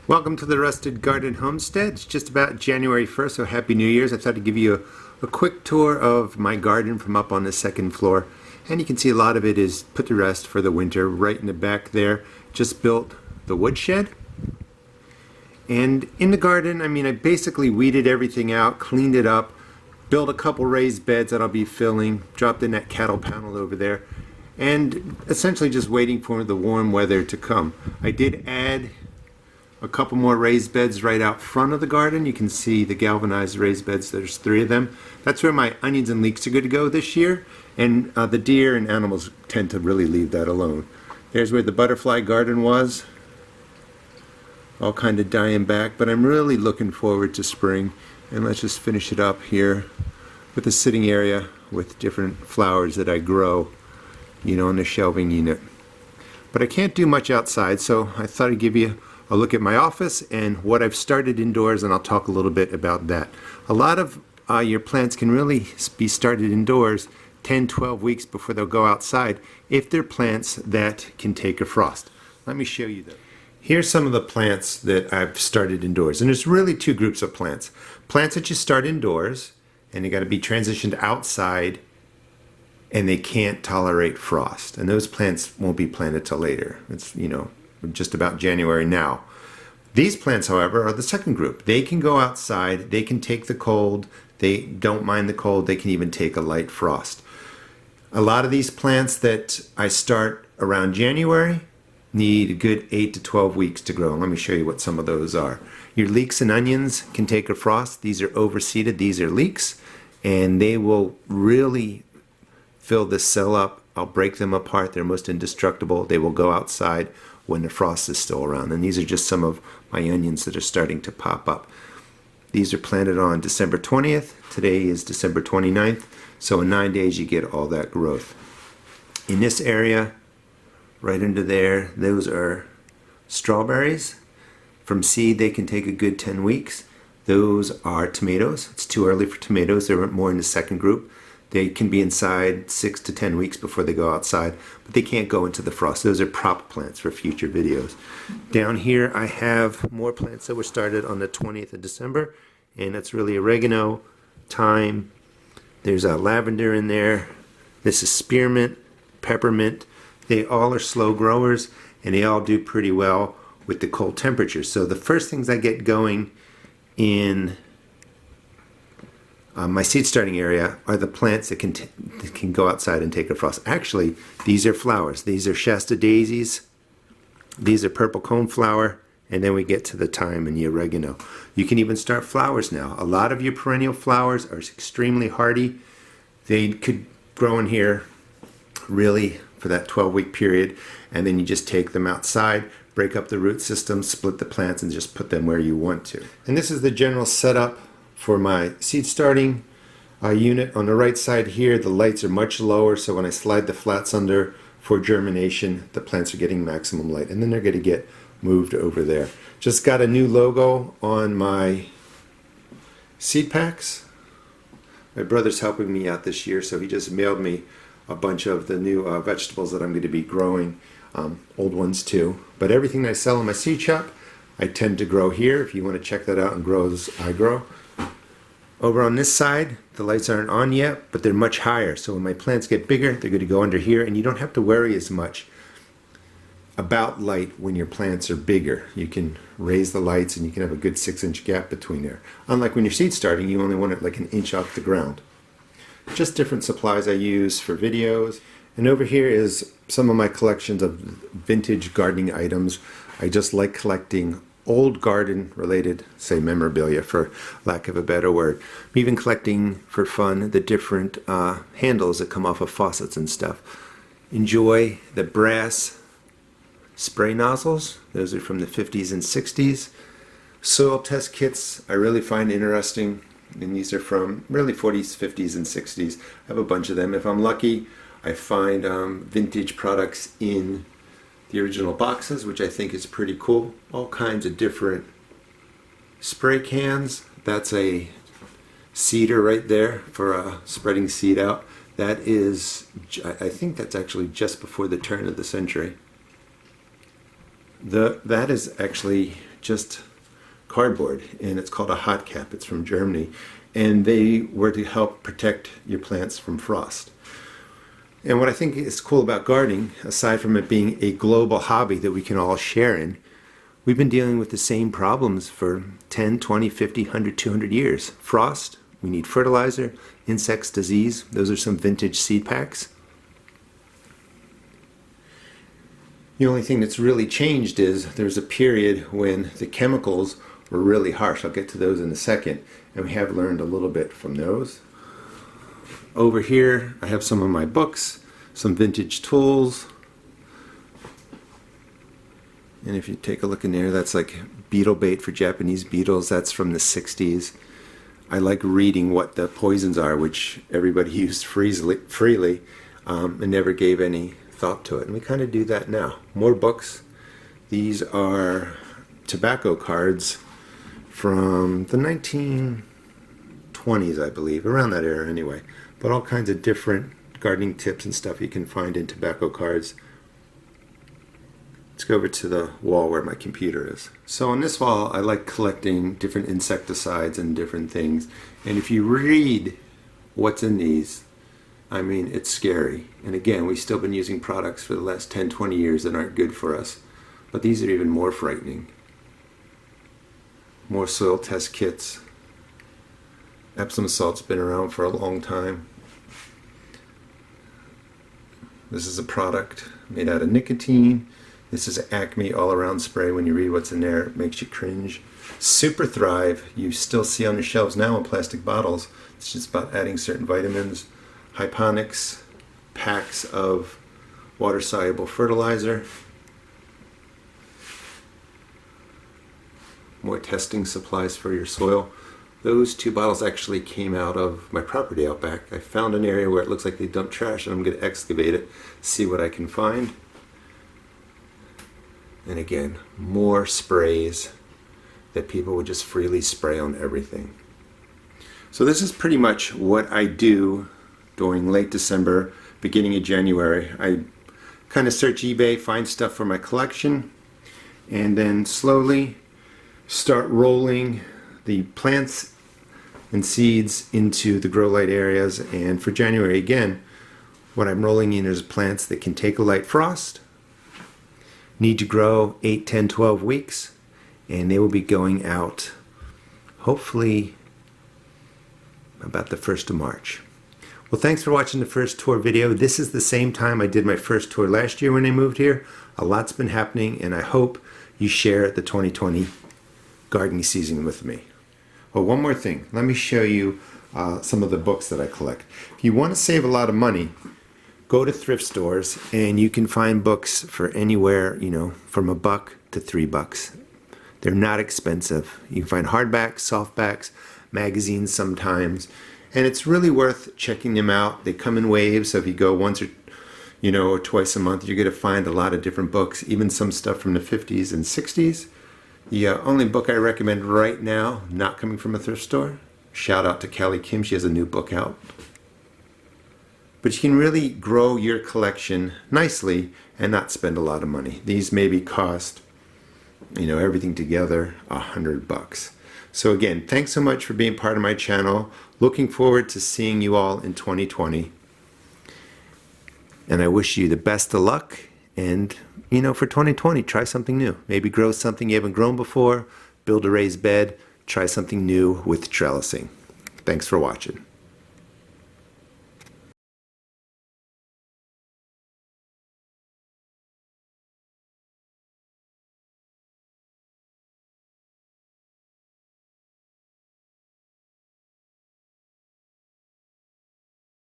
Welcome to the Rusted Garden Homestead. It's just about January 1st, so Happy New Year's. I thought I'd give you a quick tour of my garden from up on the second floor. And you can see a lot of it is put to rest for the winter. Right in the back there, just built the woodshed. And in the garden, I basically weeded everything out, cleaned it up, built a couple raised beds that I'll be filling, dropped in that cattle panel over there, and essentially just waiting for the warm weather to come. I did add a couple more raised beds right out front of the garden. You can see the galvanized raised beds. There's 3 of them. That's where my onions and leeks are going to go this year, and the deer and animals tend to really leave that alone. There's where the butterfly garden was, all kind of dying back, but I'm really looking forward to spring. And let's just finish it up here with a sitting area with different flowers that I grow, you know, in the shelving unit. But I can't do much outside, so I thought I'd give you a look at my office and what I've started indoors, and I'll talk a little bit about that. A lot of your plants can really be started indoors 10-12 weeks before they'll go outside if they're plants that can take a frost. Let me show you them. Here's some of the plants that I've started indoors, and there's really 2 groups of plants. Plants that you start indoors and they got to be transitioned outside and they can't tolerate frost, and those plants won't be planted till later. It's, you know, just about January now. These plants, however, are the second group. They can go outside, they can take the cold, they don't mind the cold, they can even take a light frost. A lot of these plants that I start around January need a good 8 to 12 weeks to grow. Let me show you what some of those are. Your leeks and onions can take a frost. These are overseeded, these are leeks, and they will really fill this cell up. I'll break them apart, they're most indestructible. They will go outside when the frost is still around. And these are just some of my onions that are starting to pop up. These are planted on December 20th. Today is December 29th. So in 9 days you get all that growth. In this area, right under there, those are strawberries. From seed they can take a good 10 weeks. Those are tomatoes. It's too early for tomatoes. They're more in the second group. They can be inside 6 to 10 weeks before they go outside, but they can't go into the frost. Those are prop plants for future videos. Down here I have more plants that were started on the 20th of December, and that's really oregano, thyme. There's a lavender in there. This is spearmint, peppermint. They all are slow growers, and they all do pretty well with the cold temperatures. So the first things I get going in my seed starting area are the plants that can go outside and take a frost. Actually, these are flowers. These are Shasta daisies. These are purple coneflower. And then we get to the thyme and the oregano. You can even start flowers now. A lot of your perennial flowers are extremely hardy. They could grow in here really for that 12-week period. And then you just take them outside, break up the root system, split the plants, and just put them where you want to. And this is the general setup for my seed starting unit. On the right side here, the lights are much lower, so when I slide the flats under for germination, the plants are getting maximum light, and then they're going to get moved over there. Just got a new logo on my seed packs. My brother's helping me out this year, so he just mailed me a bunch of the new vegetables that I'm going to be growing, old ones too. But everything I sell in my seed shop, I tend to grow here. If you want to check that out and grow as I grow. Over on this side, the lights aren't on yet, but they're much higher. So when my plants get bigger, they're going to go under here, and you don't have to worry as much about light when your plants are bigger. You can raise the lights and you can have a good 6-inch gap between there. Unlike when you're seed starting, you only want it like an inch off the ground. Just different supplies I use for videos. And over here is some of my collections of vintage gardening items. I just like collecting old garden related, say, memorabilia for lack of a better word. I'm even collecting for fun the different handles that come off of faucets and stuff. Enjoy the brass spray nozzles. Those are from the 50s and 60s. Soil test kits I really find interesting, and these are from really 40s, 50s, and 60s. I have a bunch of them. If I'm lucky, I find vintage products in the original boxes, which I think is pretty cool. All kinds of different spray cans. That's a seeder right there for spreading seed out. That is, I think that's actually just before the turn of the century. That is actually just cardboard, and it's called a hot cap. It's from Germany, and they were to help protect your plants from frost. And what I think is cool about gardening, aside from it being a global hobby that we can all share in, we've been dealing with the same problems for 10, 20, 50, 100, 200 years. Frost, we need fertilizer, insects, disease. Those are some vintage seed packs. The only thing that's really changed is there's a period when the chemicals were really harsh. I'll get to those in a second. And we have learned a little bit from those. Over here, I have some of my books, some vintage tools. And if you take a look in there, that's like beetle bait for Japanese beetles. That's from the 60s. I like reading what the poisons are, which everybody used freely and never gave any thought to it. And we kind of do that now. More books. These are tobacco cards from the 1920s, I believe, around that era anyway. But all kinds of different gardening tips and stuff you can find in tobacco cards. Let's go over to the wall where my computer is. So on this wall, I like collecting different insecticides and different things. And if you read what's in these, I mean, it's scary. And again, we've still been using products for the last 10, 20 years that aren't good for us. But these are even more frightening. More soil test kits. Epsom salt's been around for a long time. This is a product made out of nicotine. This is Acme all-around spray. When you read what's in there, it makes you cringe. Super Thrive, you still see on the shelves now in plastic bottles. It's just about adding certain vitamins. Hyponics, packs of water-soluble fertilizer. More testing supplies for your soil. Those 2 bottles actually came out of my property out back. I found an area where it looks like they dump trash, and I'm going to excavate it, see what I can find. And again, more sprays that people would just freely spray on everything. So this is pretty much what I do during late December, beginning of January. I kind of search eBay, find stuff for my collection, and then slowly start rolling the plants and seeds into the grow light areas. And for January, again, what I'm rolling in is plants that can take a light frost, need to grow 8, 10, 12 weeks, and they will be going out hopefully about the 1st of March. Well, thanks for watching the first tour video. This is the same time I did my first tour last year when I moved here. A lot's been happening, and I hope you share the 2020 gardening season with me. Well, one more thing. Let me show you some of the books that I collect. If you want to save a lot of money, go to thrift stores and you can find books for anywhere, from $1 to $3. They're not expensive. You can find hardbacks, softbacks, magazines sometimes, and it's really worth checking them out. They come in waves, so if you go once or twice a month, you're going to find a lot of different books, even some stuff from the 50s and 60s. The only book I recommend right now, not coming from a thrift store, shout out to Callie Kim, she has a new book out. But you can really grow your collection nicely and not spend a lot of money. These maybe cost, everything together, $100. So again, thanks so much for being part of my channel. Looking forward to seeing you all in 2020. And I wish you the best of luck. And, for 2020, try something new. Maybe grow something you haven't grown before, build a raised bed, try something new with trellising. Thanks for watching.